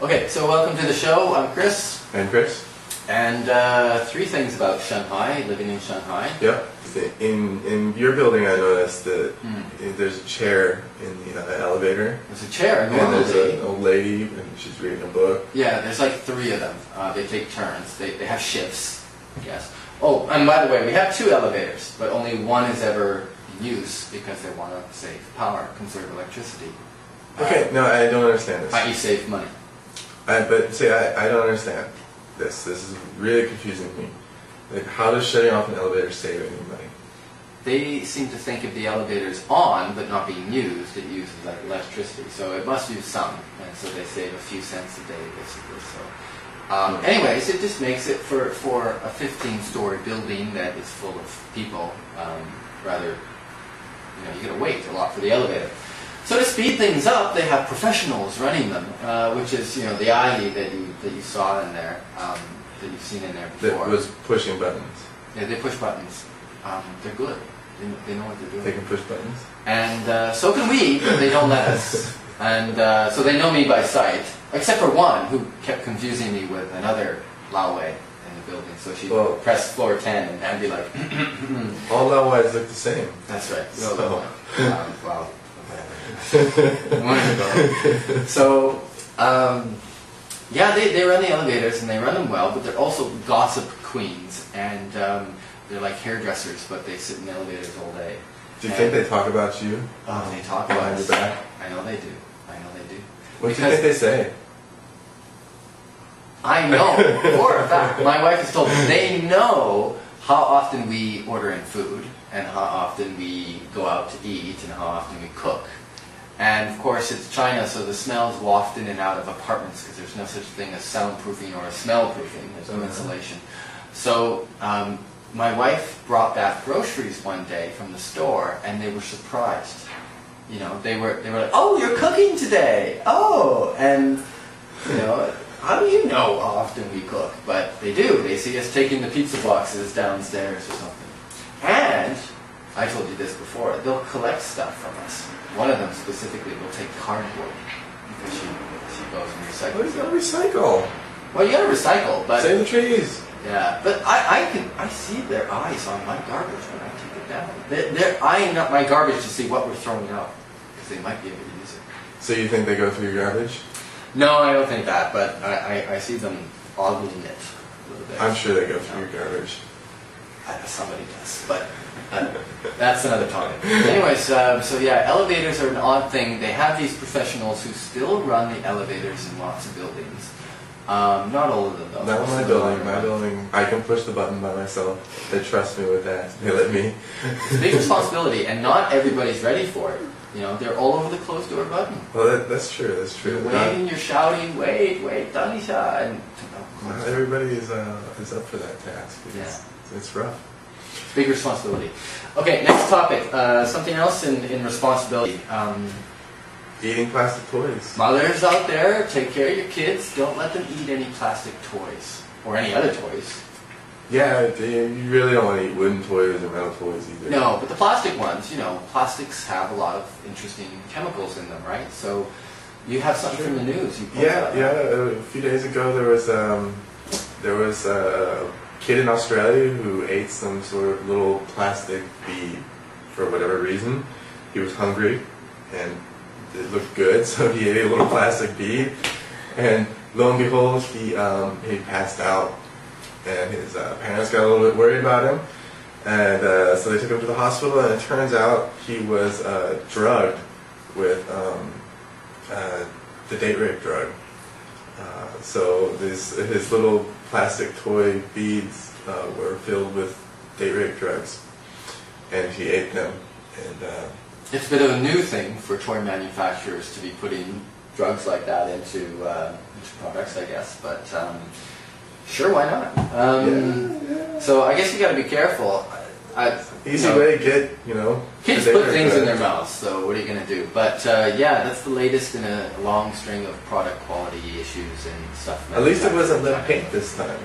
Okay, so welcome to the show. I'm Kris. And Kris. And three things about Shanghai, living in Shanghai. Yeah. In your building, I noticed that there's a chair in the elevator. There's a chair, and there's an old lady, and she's reading a book. Yeah, there's like three of them. They take turns. They have shifts, I guess. Oh, and by the way, we have two elevators, but only one is ever in use because they want to save power, conserve electricity. Okay, no, I don't understand this. I.e. save money. But see, I don't understand this. This is really confusing to me. Like, how does shutting off an elevator save any money? They seem to think if the elevator's on but not being used, it uses like electricity. So it must use some, and so they save a few cents a day, basically. So, anyways, it just makes it for a 15-story building that is full of people. Rather, you got to wait a lot for the elevator. So to speed things up, they have professionals running them, which is the ayis that you saw in there, that you've seen in there before. That was pushing buttons. Yeah, they push buttons. They're good. They know what they're doing. They can push buttons. And so can we, but they don't let us. And so they know me by sight, except for one who kept confusing me with another Lao in the building. So she'd press floor 10 and I'd be like, all Laowais look the same. That's right. So. Wow. So, yeah, they run the elevators and they run them well, but they're also gossip queens, and they're like hairdressers, but they sit in the elevators all day. Do you think they talk about you? Oh, they talk about us. I know they do. What do you think they say? I know, for a fact. My wife has told me they know how often we order in food, and how often we go out to eat, and how often we cook. And of course it's China, so the smells waft in and out of apartments because there's no such thing as soundproofing or smell-proofing. There's no insulation. So my wife brought back groceries one day from the store, and they were surprised. They were like, "Oh, you're cooking today! Oh!" And how do you know how often we cook? But they do. They see us taking the pizza boxes downstairs or something. And I told you this before. They'll collect stuff from us. One of them specifically will take cardboard because she goes and recycles. Well, you gotta recycle. Well, you gotta recycle, but save the trees. Yeah, but I see their eyes on my garbage when I take it down. They're eyeing up my garbage to see what we're throwing out because they might be able to use it. So you think they go through your garbage? No, I don't think that, but I see them ogling it a little bit. I'm sure they go through your garbage. Somebody does, but that's another topic. Anyways, so yeah, elevators are an odd thing. They have these professionals who still run the elevators in lots of buildings. Not all of them, though. Not my building. My building, I can push the button by myself. They trust me with that. They let me. It's a big responsibility, and not everybody's ready for it. They're all over the closed door button. Well, that's true. That's true. You're waiting, you're shouting, wait, Danisha, and not everybody is up for that task. It's rough. Big responsibility. Okay, next topic. Something else in responsibility. Eating plastic toys. Mothers out there, take care of your kids. Don't let them eat any plastic toys or any other toys. Yeah, you really don't want to eat wooden toys or metal toys either. No, but the plastic ones, plastics have a lot of interesting chemicals in them, right? So you have something from the news. Yeah. A few days ago, there was a kid in Australia who ate some sort of little plastic bead for whatever reason. He was hungry and it looked good, so he ate a little plastic bead, and lo and behold, he passed out, and his parents got a little bit worried about him, And so they took him to the hospital, and it turns out he was drugged with the date rape drug. So his little plastic toy beads were filled with date rape drugs, and he ate them. And it's a bit of a new thing for toy manufacturers to be putting drugs like that into products, I guess. But sure, why not? So I guess you got to be careful. Easy way to get, kids put things in their mouths, so what are you going to do? But yeah, that's the latest in a long string of product quality issues and stuff. At least it wasn't lead paint this time.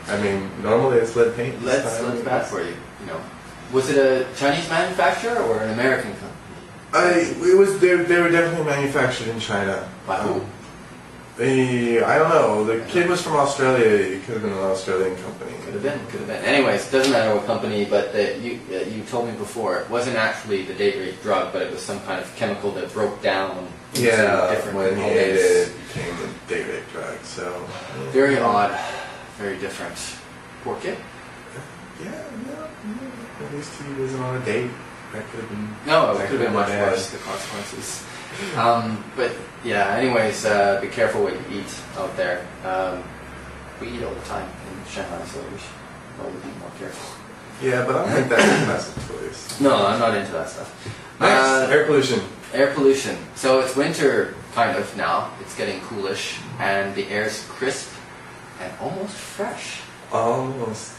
I mean, normally it's lead paint this time. Lead's bad for you, Was it a Chinese manufacturer or an American company? They were definitely manufactured in China. By who? I don't know. The kid was from Australia. It could have been an Australian company. Could have been. Anyways, it doesn't matter what company, but you told me before, it wasn't actually the date rape drug, but it was some kind of chemical that broke down different when components. he ate it, it became the date rape drug. So very odd, very different. Poor kid. Yeah, at least he wasn't on a date. That could have been. No, it could have been much worse, the consequences. But yeah, anyways, be careful what you eat out there. We eat all the time in Shanghai, so we should probably be more careful. Yeah, but I don't think that's a massive choice. No, I'm not into that stuff. Next, air pollution. Air pollution. So it's winter, kind of, now. It's getting coolish, and the air's crisp and almost fresh. Almost.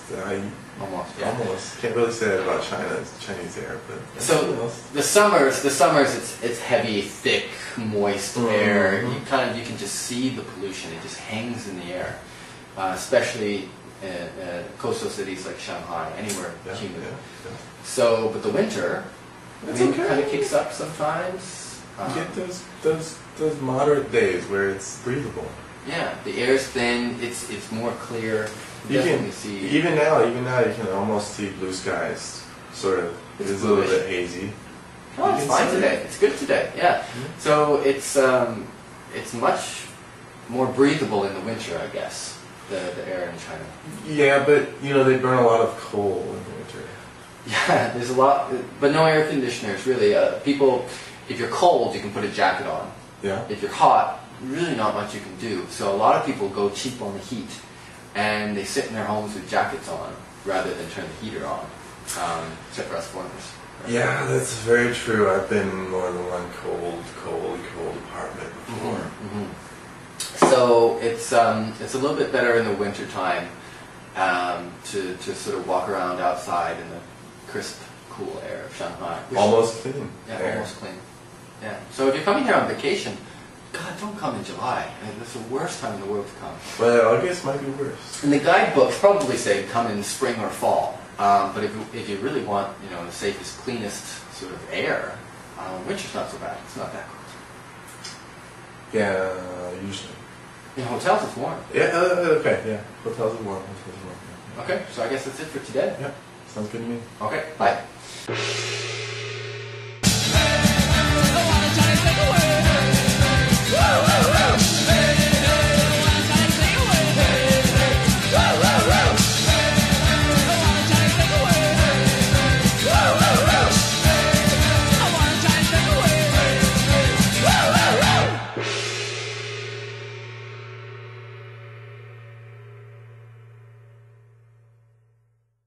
Almost, yeah. Almost. Can't really say that about Chinese air, but so the summers, it's heavy, thick, moist air. You can just see the pollution. It just hangs in the air, especially coastal cities like Shanghai, anywhere humid. Yeah. So, but the winter, okay. kind of kicks up sometimes. You get those moderate days where it's breathable. Yeah, the air's thin. It's more clear. You can see even now you can almost see blue skies. Sort of. It's a little bit hazy. Oh, it's fine today. It's good today. Yeah. Mm-hmm. So it's much more breathable in the winter, I guess. The air in China. Yeah, but they burn a lot of coal in the winter. Yeah, there's a lot, but no air conditioners really. People, if you're cold, you can put a jacket on. Yeah. If you're hot, really not much you can do. So a lot of people go cheap on the heat. And they sit in their homes with jackets on rather than turn the heater on, except for us foreigners. Right? Yeah, that's very true. I've been in more than one cold apartment before. Mm-hmm. So it's a little bit better in the winter time to sort of walk around outside in the crisp, cool air of Shanghai. Almost clean. Yeah, air. Almost clean. Yeah. So if you're coming here on vacation, God, don't come in July. That's the worst time in the world to come. Well, August might be worse. And the guidebooks probably say come in spring or fall. But if you really want, the safest, cleanest sort of air, winter's not so bad. It's not that cold. Yeah, usually. In hotels, it's warm. Yeah. Okay. Yeah. Hotels are warm. Okay. So I guess that's it for today. Yeah. Sounds good to me. Okay. Bye.